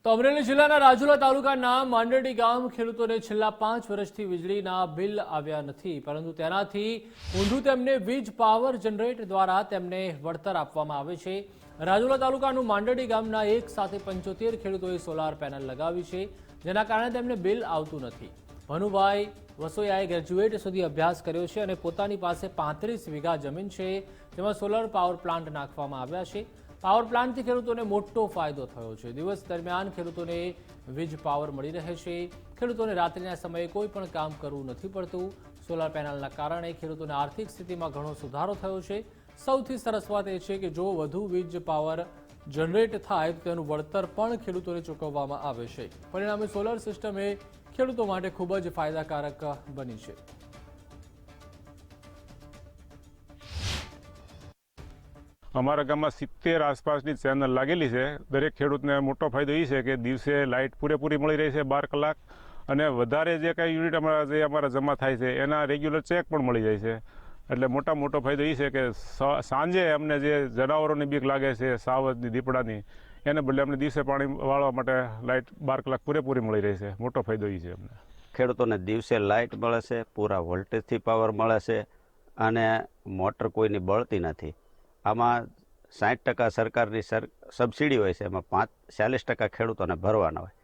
તો અમરેલી જિલ્લાના રાજુલા તાલુકાના માંડરડી ગામ ખેડૂતોને છેલ્લા 5 વર્ષથી વીજળીના બિલ આવ્યા નથી, પરંતુ તેનાથી ઊંધું તેમને વીજ પાવર જનરેટર દ્વારા તેમને વળતર આપવામાં આવે છે। રાજુલા તાલુકાનું માંડરડી ગામના એક સાથે 75 ખેડૂતોએ સોલાર પેનલ લગાવી છે, જેના કારણે તેમને બિલ આવતું નથી। ભનુભાઈ વસોયાએ ગ્રેજ્યુએટ સુધી અભ્યાસ કર્યો છે અને પોતાની પાસે 35 વીઘા જમીન છે, જેમાં સોલર પાવર પ્લાન્ટ નાખવામાં આવ્યા છે। પાવર પ્લાન્ટથી ખેડૂતોને મોટો ફાયદો થયો છે। દિવસ દરમિયાન ખેડૂતોને વીજ પાવર મળી રહે છે। ખેડૂતોને રાત્રિના સમયે કોઈ પણ કામ કરવું નથી પડતું। સોલાર પેનલના કારણે ખેડૂતોની આર્થિક સ્થિતિમાં ઘણો સુધારો થયો છે। સૌથી સરસ વાત એ છે કે જો વધુ વીજ પાવર જનરેટ થાય તો તેનું વળતર પણ ખેડૂતોને ચૂકવવામાં આવે છે। પરિણામે સોલર સિસ્ટમ એ ખેડૂતો માટે ખૂબ જ ફાયદાકારક બની છે। અમારા ગામમાં 70 આસપાસની ચેનલ લાગેલી છે। દરેક ખેડૂતને મોટો ફાયદો એ છે કે દિવસે લાઇટ પૂરેપૂરી મળી રહી છે 12 કલાક, અને વધારે જે કાંઈ યુનિટ અમારા જમા થાય છે એના રેગ્યુલર ચેક પણ મળી જાય છે। એટલે મોટો ફાયદો એ છે કે સાંજે અમને જે જનાવરોની બીક લાગે છે, સાવજની, દીપડાની, એને બદલે અમને દિવસે પાણી વાળવા માટે લાઇટ 12 કલાક પૂરેપૂરી મળી રહી છે। મોટો ફાયદો એ છે અમને। ખેડૂતોને દિવસે લાઇટ મળે છે, પૂરા વોલ્ટેજથી પાવર મળે છે, અને મોટર કોઈની બળતી નથી। આમાં 60% સરકારની સબસિડી હોય છે, એમાં 40% ખેડૂતોને ભરવાના હોય।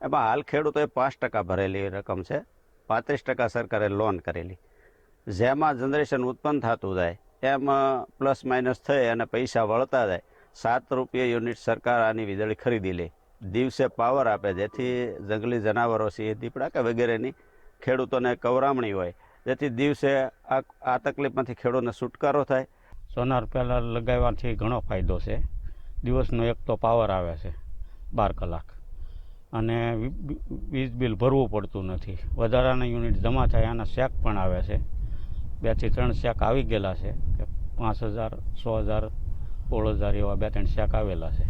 એમાં હાલ ખેડૂતોએ 5% ભરેલી રકમ છે, 35% સરકારે લોન કરેલી। જેમાં જનરેશન ઉત્પન્ન થતું જાય એમ પ્લસ માઇનસ થઈ અને પૈસા વળતા જાય। 7 રૂપિયા યુનિટ સરકાર આની વીજળી ખરીદી લે, દિવસે પાવર આપે, જેથી જંગલી જનાવરો છે, દીપડા કે વગેરેની ખેડૂતોને કવરામણી હોય, જેથી દિવસે આ તકલીફમાંથી ખેડૂતોને છુટકારો થાય। સોલાર પેનલ લગાવવાથી ઘણો ફાયદો છે। દિવસનો એક તો પાવર આવે છે 12 કલાક, અને વીજ બિલ ભરવું પડતું નથી। વધારાના યુનિટ જમા થાય આના શેક પણ આવે છે, 2 થી 3 શેક આવી ગયેલા છે, 5000, 100,000, 16,000 એવા 2-3 શેક આવેલા છે।